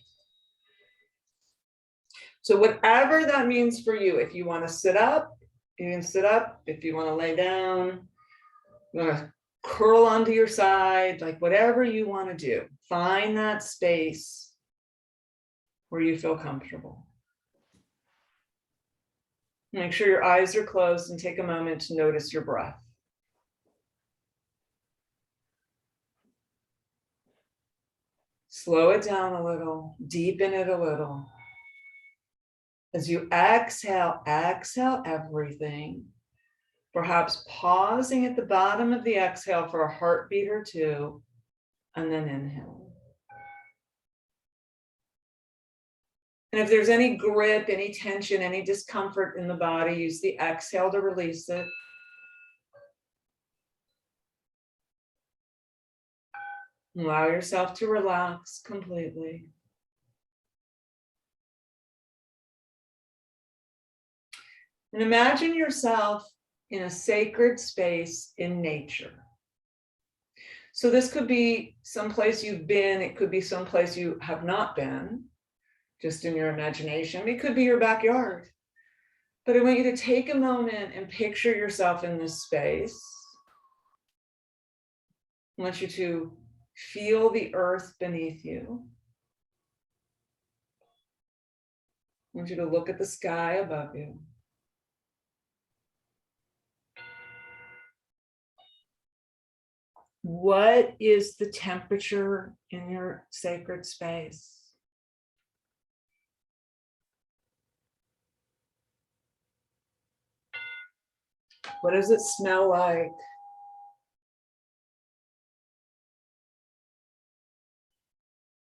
So whatever that means for you, if you want to sit up, you can sit up. If you want to lay down, you want to curl onto your side, like whatever you want to do. Find that space where you feel comfortable. Make sure your eyes are closed and take a moment to notice your breath. Slow it down a little, deepen it a little. As you exhale everything, perhaps pausing at the bottom of the exhale for a heartbeat or two, and then inhale. And if there's any grip, any tension, any discomfort in the body, use the exhale to release it. Allow yourself to relax completely. And imagine yourself in a sacred space in nature. So this could be someplace you've been, it could be someplace you have not been, just in your imagination. It could be your backyard. But I want you to take a moment and picture yourself in this space. I want you to feel the earth beneath you. I want you to look at the sky above you. What is the temperature in your sacred space? What does it smell like?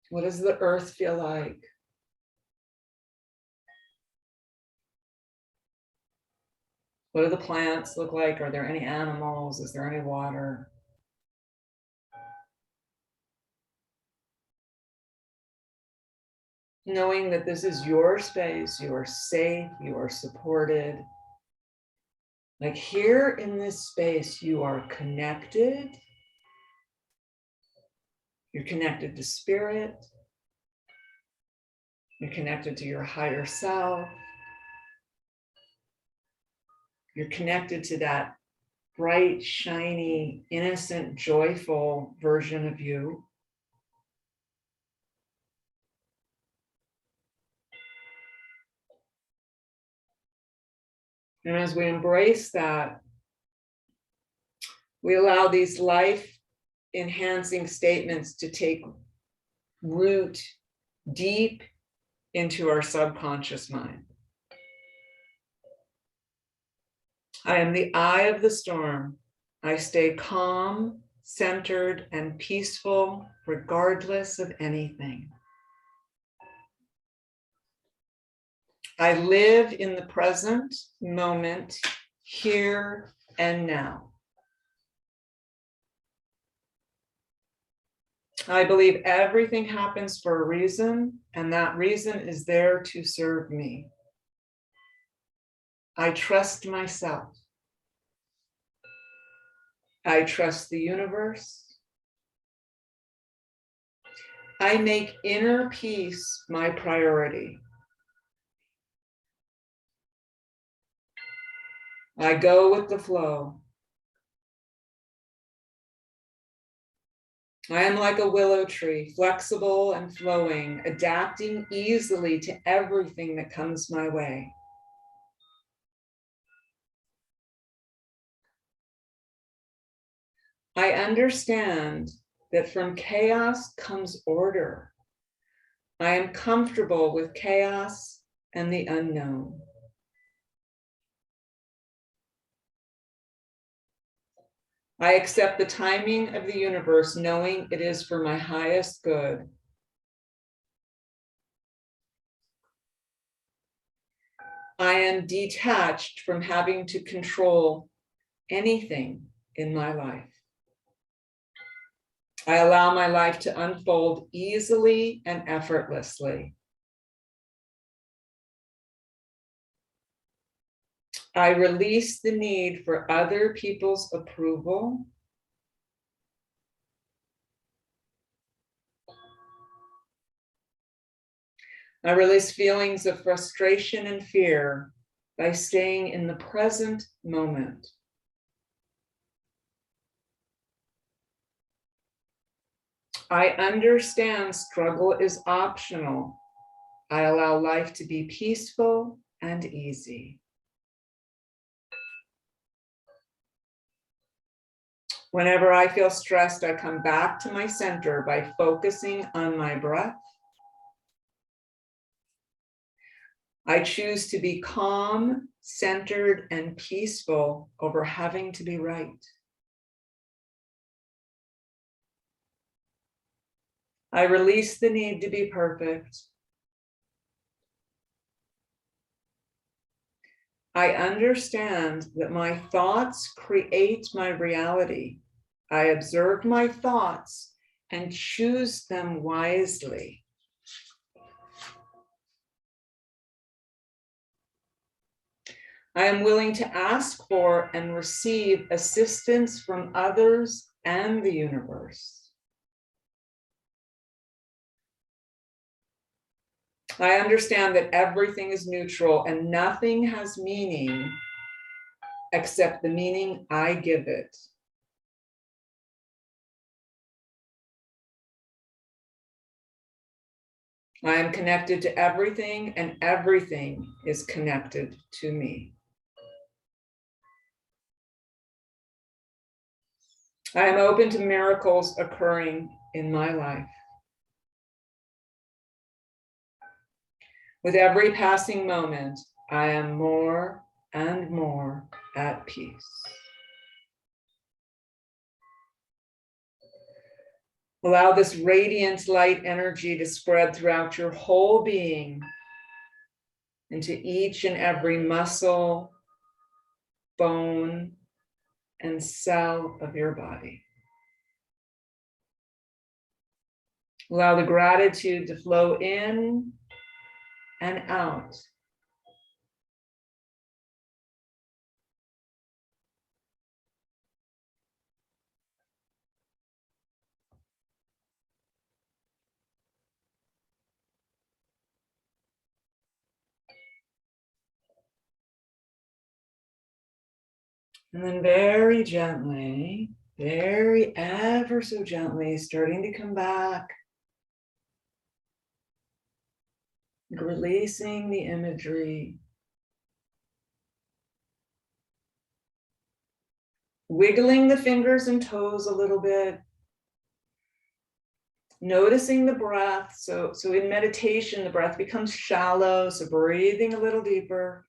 What does the earth feel like? What do the plants look like? Are there any animals? Is there any water? knowing that this is your space, you are safe, you are supported. Like here in this space, you are connected. You're connected to spirit. You're connected to your higher self. You're connected to that bright, shiny, innocent, joyful version of you. And as we embrace that, we allow these life-enhancing statements to take root deep into our subconscious mind. I am the eye of the storm. I stay calm, centered, and peaceful, regardless of anything. I live in the present moment, here and now. I believe everything happens for a reason, and that reason is there to serve me. I trust myself. I trust the universe. I make inner peace my priority. I go with the flow. I am like a willow tree, flexible and flowing, adapting easily to everything that comes my way. I understand that from chaos comes order. I am comfortable with chaos and the unknown. I accept the timing of the universe, knowing it is for my highest good. I am detached from having to control anything in my life. I allow my life to unfold easily and effortlessly. I release the need for other people's approval. I release feelings of frustration and fear by staying in the present moment. I understand struggle is optional. I allow life to be peaceful and easy. Whenever I feel stressed, I come back to my center by focusing on my breath. I choose to be calm, centered, and peaceful over having to be right. I release the need to be perfect. I understand that my thoughts create my reality. I observe my thoughts and choose them wisely. I am willing to ask for and receive assistance from others and the universe. I understand that everything is neutral and nothing has meaning except the meaning I give it. I am connected to everything and everything is connected to me. I am open to miracles occurring in my life. With every passing moment, I am more and more at peace. Allow this radiant light energy to spread throughout your whole being, into each and every muscle, bone, and cell of your body. Allow the gratitude to flow in and out. And then very gently, very ever so gently, starting to come back. Releasing the imagery. Wiggling the fingers and toes a little bit. Noticing the breath. So in meditation, the breath becomes shallow. So breathing a little deeper.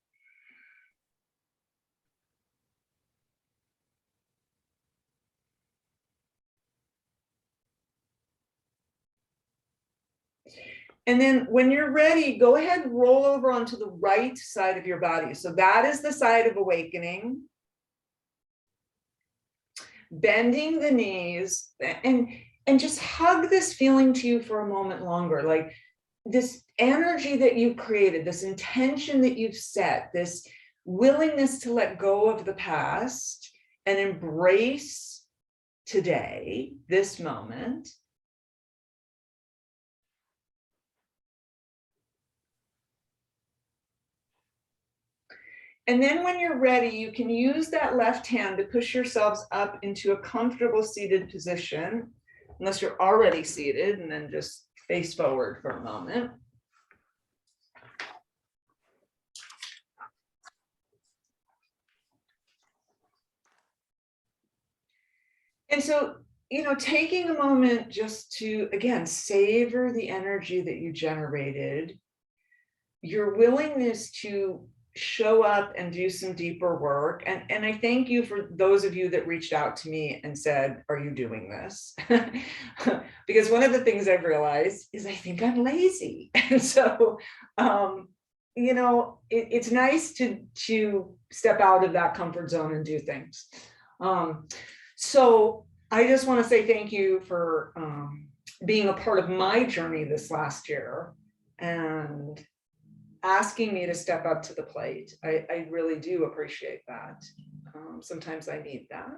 And then when you're ready, go ahead and roll over onto the right side of your body. So that is the side of awakening. Bending the knees and just hug this feeling to you for a moment longer. Like this energy that you've created, this intention that you've set, this willingness to let go of the past and embrace today, this moment. And then when you're ready, you can use that left hand to push yourselves up into a comfortable seated position, unless you're already seated, and then just face forward for a moment. And so, taking a moment just to, again, savor the energy that you generated, your willingness to show up and do some deeper work. And I thank you for those of you that reached out to me and said, are you doing this? Because one of the things I've realized is I think I'm lazy. And so, it's nice to step out of that comfort zone and do things. So I just want to say thank you for being a part of my journey this last year and asking me to step up to the plate. I really do appreciate that. Sometimes I need that.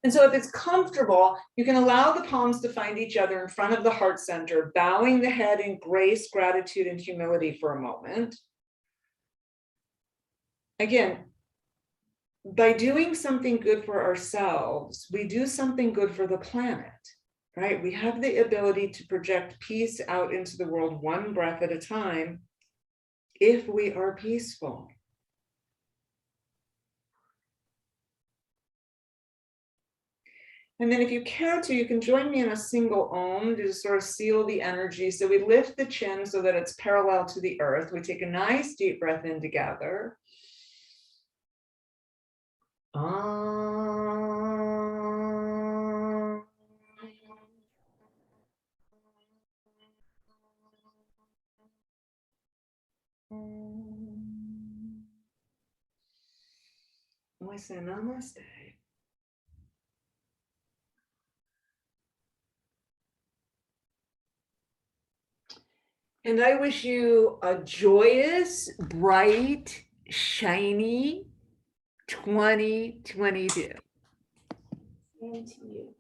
And so if it's comfortable, you can allow the palms to find each other in front of the heart center, bowing the head in grace, gratitude, and humility for a moment. Again, by doing something good for ourselves, we do something good for the planet. Right? We have the ability to project peace out into the world one breath at a time if we are peaceful. And then if you care to, you can join me in a single Om to sort of seal the energy. So we lift the chin so that it's parallel to the earth. We take a nice deep breath in together. I say namaste. And I wish you a joyous, bright, shiny 2022. And to you.